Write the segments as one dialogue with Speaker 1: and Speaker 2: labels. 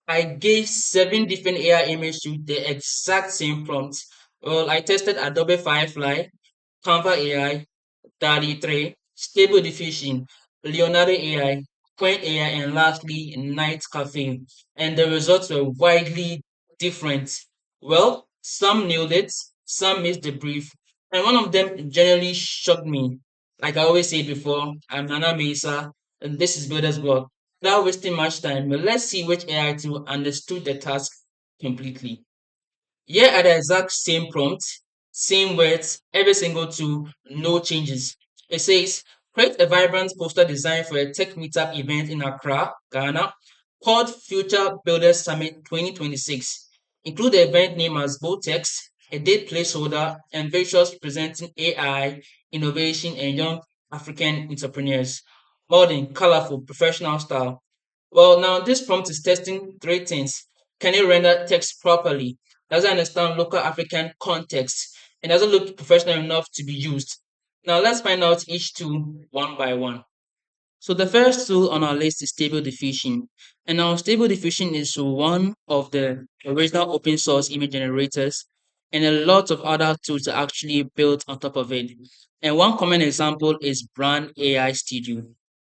Speaker 1: I gave 7 different AI images to the exact same prompt. Well, I tested Adobe Firefly, Canva AI, DALL-E 3, Stable Diffusion, Leonardo AI, Qwen AI, and lastly, NightCafe. And the results were widely different. Well, some nailed it, some missed the brief, and one of them generally shocked me. Like I always say before, I'm Nana Mesa, and this is Builder's Block. Without wasting much time, but let's see which AI tool understood the task completely. Here are the exact same prompt, same words, every single tool, no changes. It says, create a vibrant poster design for a tech meetup event in Accra, Ghana, called Future Builders Summit 2026. Include the event name as bold text, a date placeholder, and visuals presenting AI, innovation, and young African entrepreneurs. Modern, colorful, professional style. Well, now this prompt is testing three things. Can it render text properly? Does it understand local African context? And does it look professional enough to be used? Now let's find out each tool one by one. So the first tool on our list is Stable Diffusion. And now Stable Diffusion is one of the original open source image generators, and a lot of other tools are actually built on top of it. And one common example is Brand AI Studio,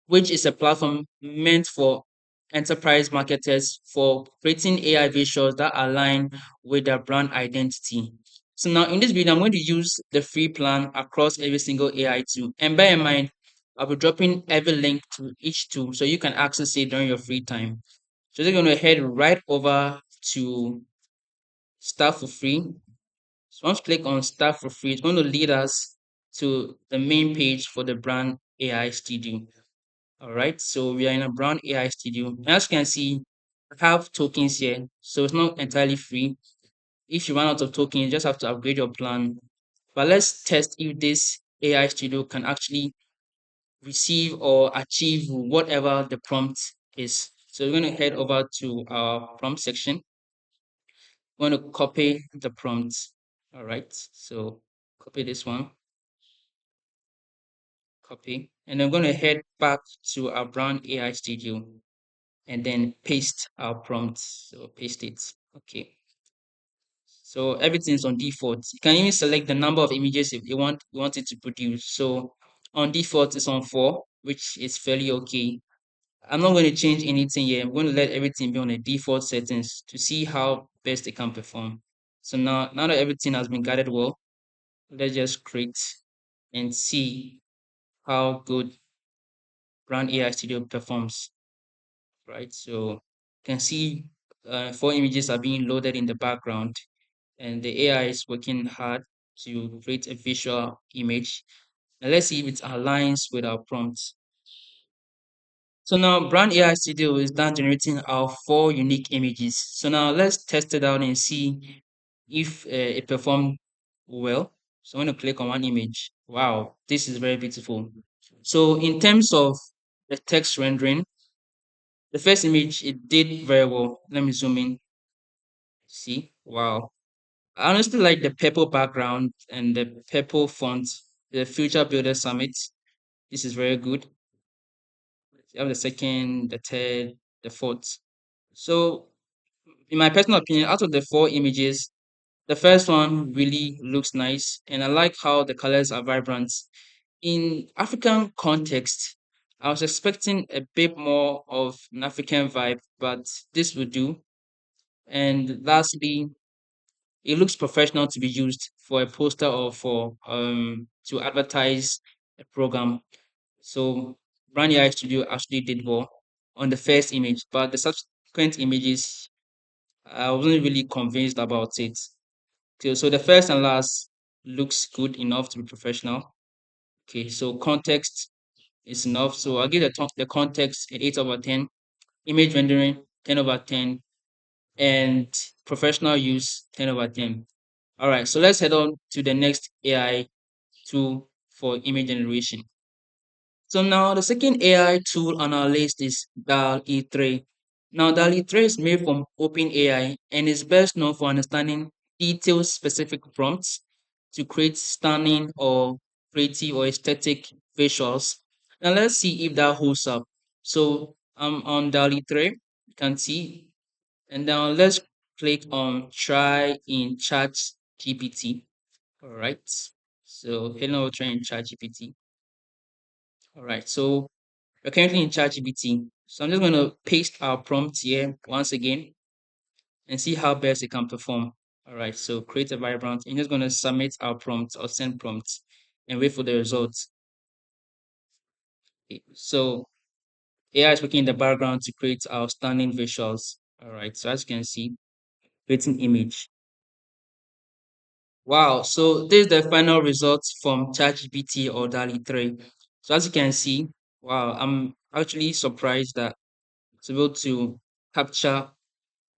Speaker 1: which is a platform meant for enterprise marketers for creating AI visuals that align with their brand identity. So now in this video, I'm going to use the free plan across every single AI tool. And bear in mind, I'll be dropping every link to each tool so you can access it during your free time. So you're going to head right over to Start for Free. So once you click on Start for Free, it's going to lead us to the main page for the Brand AI Studio. All right, so we are in a Brand AI Studio. And as you can see, I have tokens here, so it's not entirely free. If you run out of tokens, you just have to upgrade your plan. But let's test if this AI Studio can actually receive or achieve whatever the prompt is. So we're going to head over to our prompt section. We're going to copy the prompt. All right. So copy this one, copy, and I'm going to head back to our Brand AI Studio and then paste our prompt. So paste it. Okay. So everything's on default. You can even select the number of images if you want it to produce. So on default, it's on 4, which is fairly okay. I'm not going to change anything here. I'm going to let everything be on the default settings to see how best it can perform. So now that everything has been guided well, let's just create and see how good Brand AI Studio performs, right? So you can see 4 images are being loaded in the background, and the AI is working hard to create a visual image. And let's see if it aligns with our prompts. So now Brand AI Studio is done generating our 4 unique images. So now let's test it out and see if it performed well. So I'm going to click on one image. Wow, this is very beautiful. So in terms of the text rendering, the first image, it did very well. Let me zoom in. See, wow. I honestly like the purple background and the purple font, the Future Builder Summit. This is very good. You have the second, the third, the fourth. So in my personal opinion, out of the 4 images, the first one really looks nice, and I like how the colors are vibrant. In African context, I was expecting a bit more of an African vibe, but this would do. And lastly, it looks professional to be used for a poster or for to advertise a program. So Brand AI Studio actually did well on the first image, but the subsequent images I wasn't really convinced about it. Okay, so the first and last looks good enough to be professional. Okay, so context is enough. So I'll give the context an 8 over 10, image rendering 10 over 10, and professional use 10 over 10. All right, so let's head on to the next AI tool for image generation. So now the second AI tool on our list is DALL-E 3. Now DALL-E 3 is made from OpenAI and is best known for understanding detailed specific prompts to create stunning or creative or aesthetic visuals. Now let's see if that holds up. So I'm on DALL-E 3. You can see And now let's click on try in chat GPT. All right. So heading over try in chat GPT. All right. So we're currently in chat GPT. So I'm just going to paste our prompt here once again and see how best it can perform. All right. So create a vibrant. I'm just going to submit our prompt or send prompts and wait for the results. Okay. So AI is working in the background to create outstanding visuals. All right. So as you can see, creating image. Wow, so this is the final results from ChatGPT or DALL-E 3. So as you can see, wow, I'm actually surprised that it's able to capture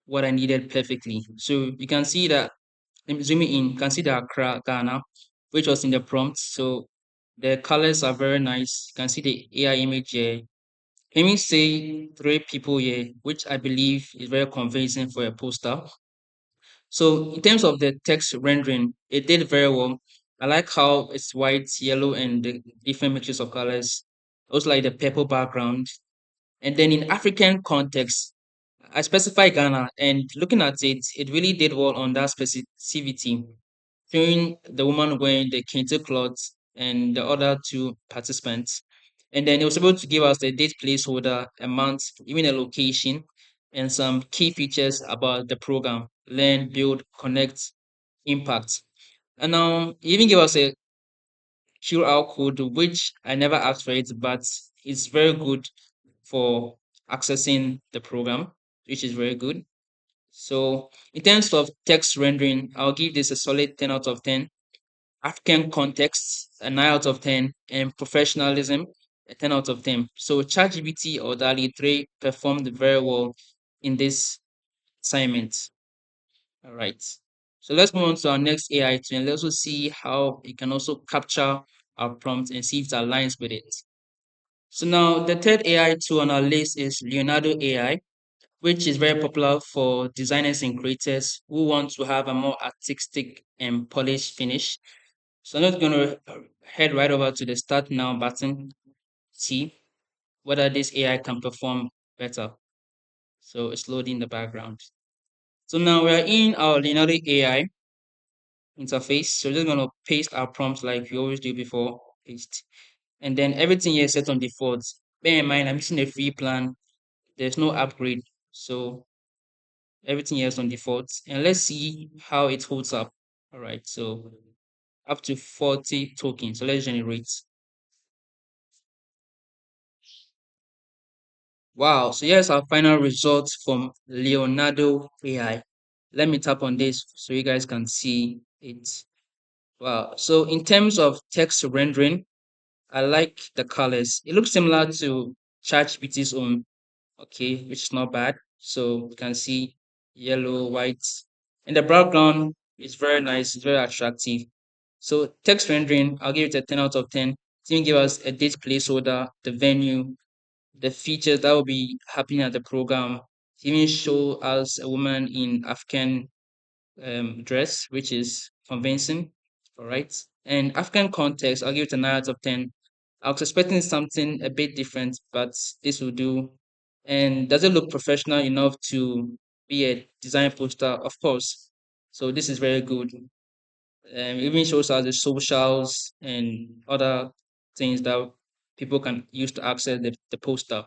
Speaker 1: what I needed perfectly. So you can see that, let me zoom in, you can see the Accra, Ghana, which was in the prompt. So the colors are very nice. You can see the AI image here. Let me say three people here, which I believe is very convincing for a poster. So in terms of the text rendering, it did very well. I like how it's white, yellow, and the different mixtures of colors. Also like the purple background. And then in African context, I specify Ghana, and looking at it, it really did well on that specificity, showing the woman wearing the kente cloth and the other two participants. And then it was able to give us the date placeholder, a month, even a location, and some key features about the program: learn, build, connect, impact. And now it even give us a QR code, which I never asked for it, but it's very good for accessing the program, which is very good. So in terms of text rendering, I'll give this a solid 10 out of 10. African context, a 9 out of 10, and professionalism, a 10 out of 10. So ChatGPT or DALL-E 3 performed very well in this assignment. All right. So let's move on to our next AI tool and let's also see how it can also capture our prompt and see if it aligns with it. So now the third AI tool on our list is Leonardo AI, which is very popular for designers and creators who want to have a more artistic and polished finish. So I'm just going to head right over to the Start Now button, see whether this AI can perform better. So it's loading in the background. So now we're in our Leonardo AI interface. So we're just going to paste our prompts like we always do before. Paste. And then everything here is set on default. Bear in mind, I'm using a free plan. There's no upgrade. So everything here is on default. And let's see how it holds up. All right. So up to 40 tokens. So let's generate. Wow, so here's our final results from Leonardo AI. Let me tap on this so you guys can see it. Wow, so in terms of text rendering, I like the colors. It looks similar to ChatGPT's own, okay, which is not bad. So you can see yellow, white, and the background is very nice, it's very attractive. So text rendering, I'll give it a 10 out of 10. It's even give us a date placeholder, the venue, the features that will be happening at the program, even show us a woman in African dress, which is convincing. All right. And African context, I'll give it a 9 out of 10. I was expecting something a bit different, but this will do. And does it look professional enough to be a design poster? Of course. So this is very good. It even shows us the socials and other things that people can use to access the poster.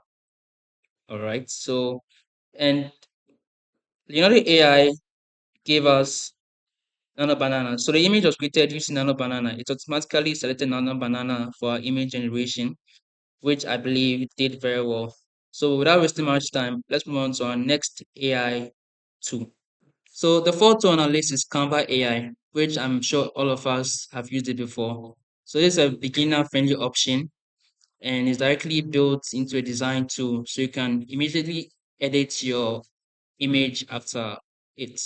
Speaker 1: All right. So, and the AI gave us Nano Banana. So the image was created using Nano Banana. It automatically selected Nano Banana for our image generation, which I believe did very well. So without wasting much time, let's move on to our next AI tool. So the fourth one on our list is Canva AI, which I'm sure all of us have used it before. So this is a beginner-friendly option and is directly built into a design tool, so you can immediately edit your image after it.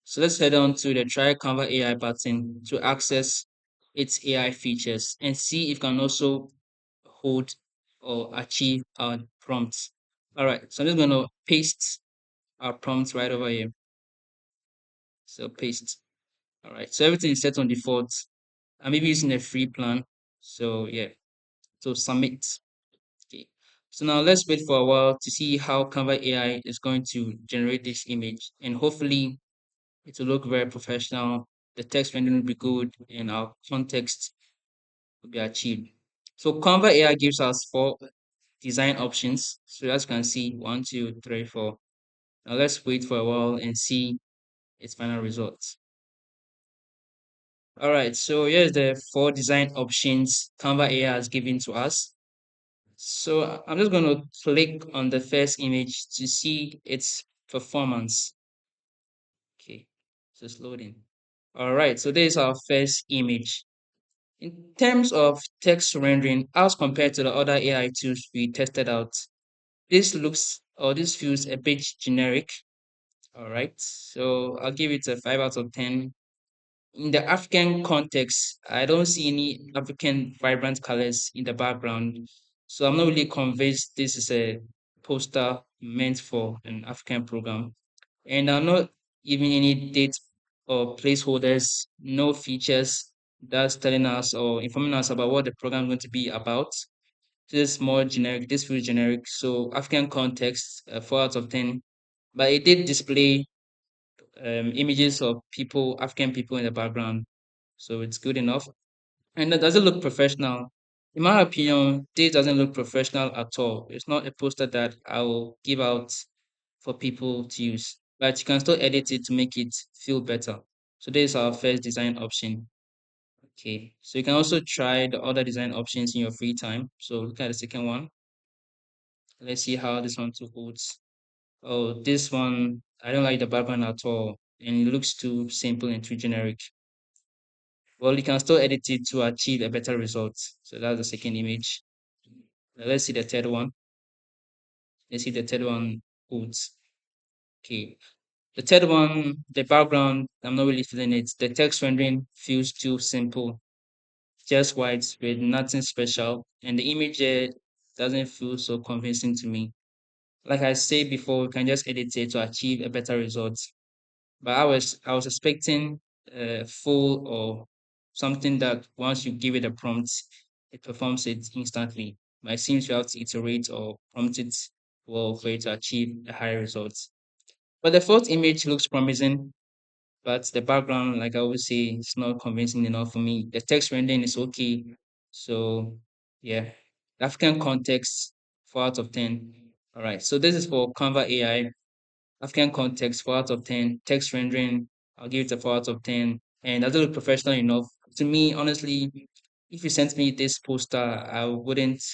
Speaker 1: So let's head on to the Try Canva AI button to access its AI features and see if it can also hold or achieve our prompts. All right, so I'm just going to paste our prompts right over here. So paste. All right, so everything is set on default. I'm maybe using a free plan. So yeah, so submit. Okay. So now let's wait for a while to see how Canva AI is going to generate this image. And hopefully it will look very professional. The text rendering will be good and our context will be achieved. So Canva AI gives us four design options. So as you can see, one, two, three, four. Now let's wait for a while and see its final results. All right, so here's the four design options Canva AI has given to us. So I'm just going to click on the first image to see its performance. Okay, so it's loading. All right, so this is our first image. In terms of text rendering, as compared to the other AI tools we tested out, this feels a bit generic. All right, so I'll give it a 5 out of 10. In the African context, I don't see any African vibrant colors in the background. So I'm not really convinced this is a poster meant for an African program. And I'm not even any date or placeholders, no features that's telling us or informing us about what the program is going to be about. This is more generic. This feels generic. So African context, 4 out of 10. But it did display images of people, African people in the background. So it's good enough. And it doesn't look professional. In my opinion, this doesn't look professional at all. It's not a poster that I will give out for people to use, but you can still edit it to make it feel better. So this is our first design option. Okay, so you can also try the other design options in your free time. So look at the second one. Let's see how this one too holds. Oh, this one, I don't like the background at all, and it looks too simple and too generic. Well, you can still edit it to achieve a better result. So that's the second image. Now let's see the third one. Let's see the third one holds. Okay. The third one, the background, I'm not really feeling it. The text rendering feels too simple, just white with nothing special. And the image doesn't feel so convincing to me. Like I said before, we can just edit it to achieve a better result. But I was expecting full or something that once you give it a prompt, it performs it instantly. But it seems you have to iterate or prompt it well for it to achieve a higher result. But the fourth image looks promising, but the background, like I always say, it's not convincing enough for me. The text rendering is okay. So yeah. African context, 4 out of 10. All right. So this is for Canva AI. African context, 4 out of 10. Text rendering, I'll give it a 4 out of 10. And does it look professional enough? To me, honestly, if you sent me this poster, I wouldn't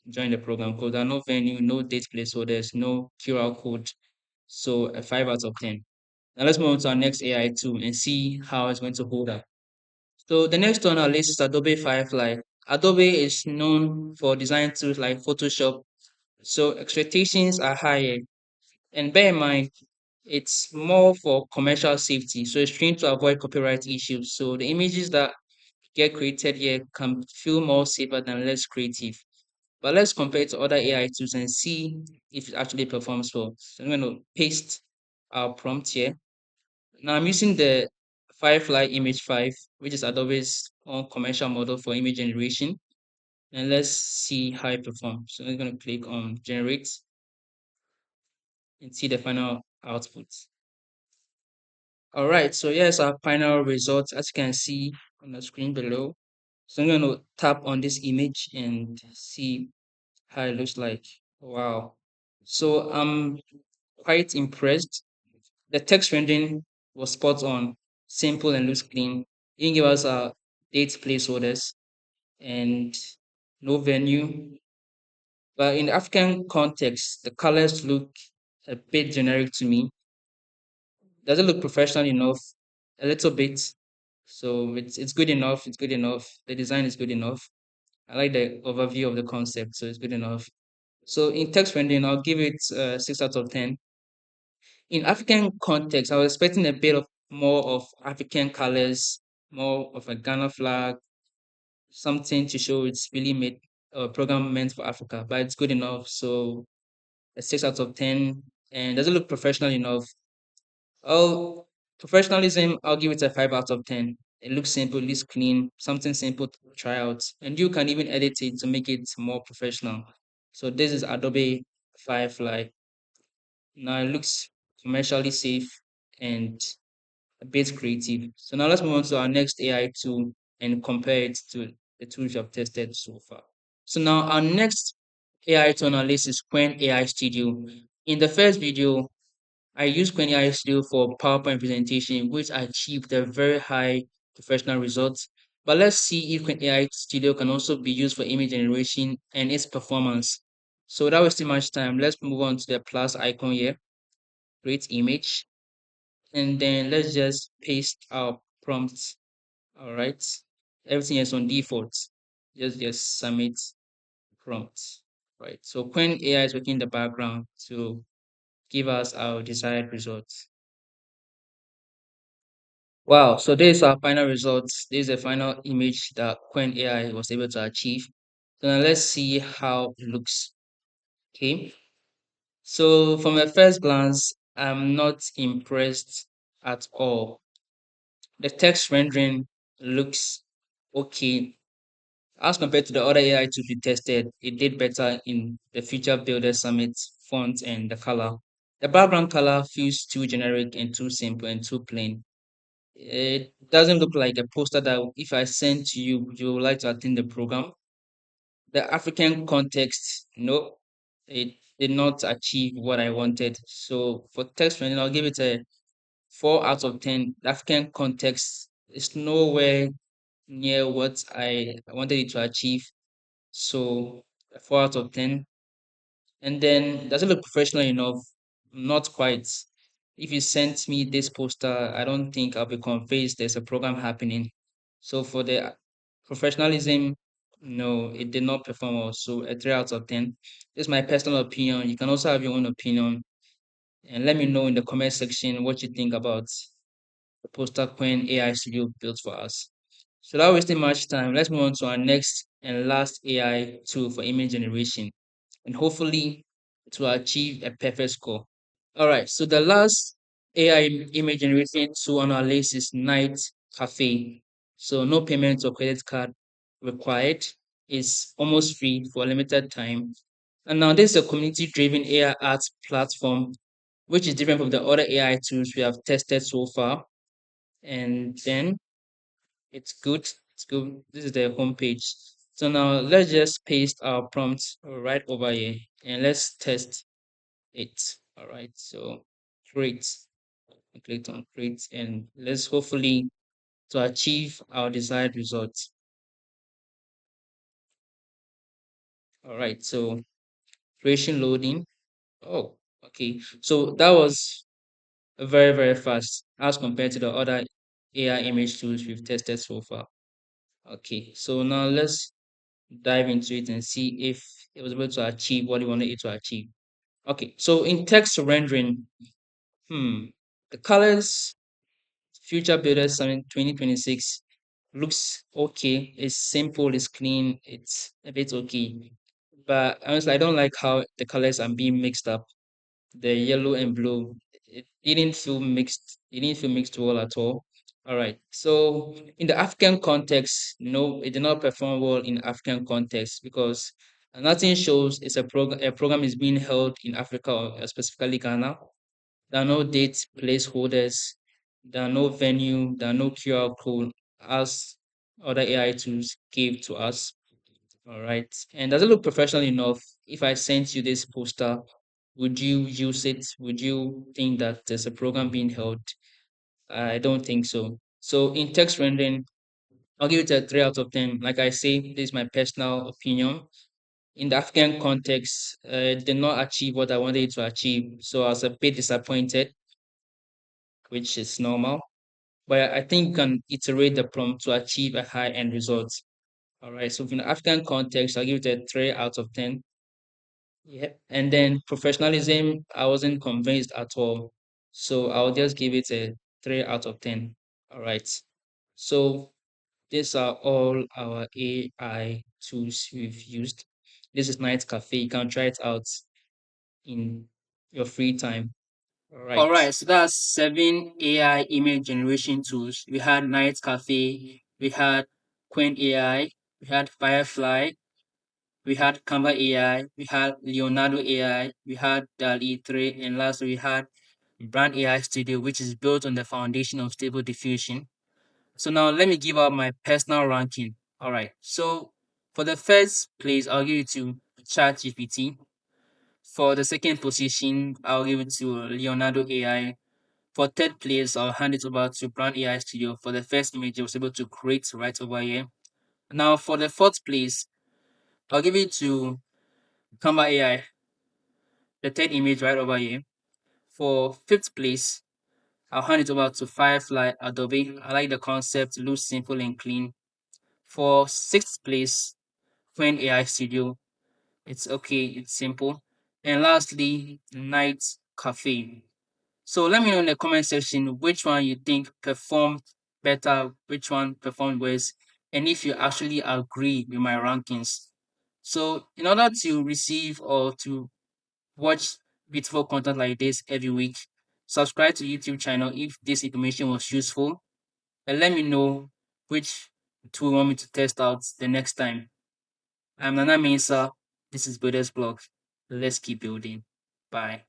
Speaker 1: join the program because there are no venue, no date placeholders, no QR code. So a 5 out of 10. Now let's move on to our next AI tool and see how it's going to hold up. So the next one on our list is Adobe Firefly. Adobe is known for design tools like Photoshop, so expectations are higher. And bear in mind, it's more for commercial safety, so it's trained to avoid copyright issues. So the images that get created here can feel more safer than less creative. But let's compare it to other AI tools and see if it actually performs well. So I'm going to paste our prompt here. Now I'm using the Firefly Image 5, which is Adobe's own commercial model for image generation. And let's see how it performs. So I'm going to click on generate and see the final output. All right, so here's our final results as you can see on the screen below. So I'm going to tap on this image and see how it looks like. Wow. So I'm quite impressed. The text rendering was spot on, simple and looks clean. It give us date placeholders and no venue. But in the African context, the colors look a bit generic to me. Does it look professional enough? A little bit. So it's good enough. It's good enough. The design is good enough. I like the overview of the concept, so it's good enough. So in text rendering, I'll give it 6 out of 10. In African context, I was expecting a bit of more of African colors, more of a Ghana flag, something to show it's really made a program meant for Africa, but it's good enough. So a 6 out of 10. And does it look professional enough? Oh, professionalism, I'll give it a 5 out of 10. It looks simple, it looks clean, something simple to try out. And you can even edit it to make it more professional. So this is Adobe Firefly. Now it looks commercially safe and a bit creative. So now let's move on to our next AI tool and compare it to the tools we have tested so far. So now our next AI tool on our list is Qwen AI Studio. In the first video, I used Qwen AI Studio for PowerPoint presentation, which achieved a very high professional results. But let's see if Qwen AI Studio can also be used for image generation and its performance. So without wasting much time, let's move on to the plus icon here, create image, and then let's just paste our prompts. All right, everything is on default. Just submit prompt. Right. So Qwen AI is working in the background to give us our desired results. Wow, so this is our final results. This is the final image that Qwen AI was able to achieve. So now let's see how it looks. Okay. So from a first glance, I'm not impressed at all. The text rendering looks okay. As compared to the other AI tools we tested, it did better in the Feature Builder Summit font and the color. The background color feels too generic and too simple and too plain. It doesn't look like a poster that if I send to you, you would like to attend the program. The African context, no, it did not achieve what I wanted. So for text rendering, I'll give it a 4 out of 10. The African context is nowhere near what I wanted it to achieve. So a 4 out of 10. And then does it look professional enough? Not quite. If you sent me this poster, I don't think I'll be convinced there's a program happening. So for the professionalism, no, it did not perform well. So a 3 out of 10. This is my personal opinion. You can also have your own opinion. And let me know in the comment section what you think about the poster Qwen AI Studio built for us. So without wasting much time, let's move on to our next and last AI tool for image generation. And hopefully it will achieve a perfect score. All right, so the last AI image generation tool on our list is NightCafe. So no payment or credit card required. It's almost free for a limited time. And now this is a community-driven AI art platform, which is different from the other AI tools we have tested so far. And then it's good. It's good. This is the homepage. So now let's just paste our prompt right over here and let's test it. All right. So create. Click on create and let's hopefully to achieve our desired results. All right. So creation loading. Oh, okay. So that was very, very fast as compared to the other AI image tools we've tested so far. Okay. So now let's dive into it and see if it was able to achieve what you wanted it to achieve. Okay, so in text rendering, the colors Future Builder Summit 2026 looks okay. It's simple, it's clean, it's a bit okay. But honestly, I don't like how the colors are being mixed up. The yellow and blue, it didn't feel mixed. It didn't feel mixed well at all. All right. So in the African context, no, it did not perform well in African context because nothing shows it's a program is being held in Africa or specifically Ghana. There are no date placeholders. There are no venue. There are no QR code as other AI tools gave to us. All right. And does it look professional enough? If I sent you this poster, would you use it? Would you think that there's a program being held? I don't think so. So in text rendering, I'll give it a 3 out of 10. Like I say, this is my personal opinion. In the African context, it did not achieve what I wanted it to achieve. So I was a bit disappointed, which is normal. But I think you can iterate the prompt to achieve a high end result. All right. So in the African context, I'll give it a 3 out of 10. Yeah. And then professionalism, I wasn't convinced at all. So I'll just give it a 3 out of 10. All right. So these are all our AI tools we've used. This is Night Cafe. You can try it out in your free time. All right, so that's 7 AI image generation tools. We had Night Cafe, we had Qwen AI, we had Firefly, we had Canva AI, we had Leonardo AI, we had DALL-E 3, and lastly, we had Brand AI Studio, which is built on the foundation of Stable Diffusion. So now let me give out my personal ranking. All right. So for the first place, I'll give it to ChatGPT. For the second position, I'll give it to Leonardo AI. For third place, I'll hand it over to Brand AI Studio. For the first image I was able to create right over here. Now for the fourth place, I'll give it to Canva AI, the third image right over here. For fifth place, I'll hand it over to Firefly Adobe. I like the concept, looks simple and clean. For sixth place, Qwen AI Studio. It's okay, it's simple. And lastly, NightCafe. So let me know in the comment section which one you think performed better, which one performed worse, and if you actually agree with my rankings. So in order to receive or to watch beautiful content like this every week, subscribe to YouTube channel if this information was useful, and let me know which tool you want me to test out the next time. I'm Nana Mensah. This is Builders Blog. Let's keep building. Bye.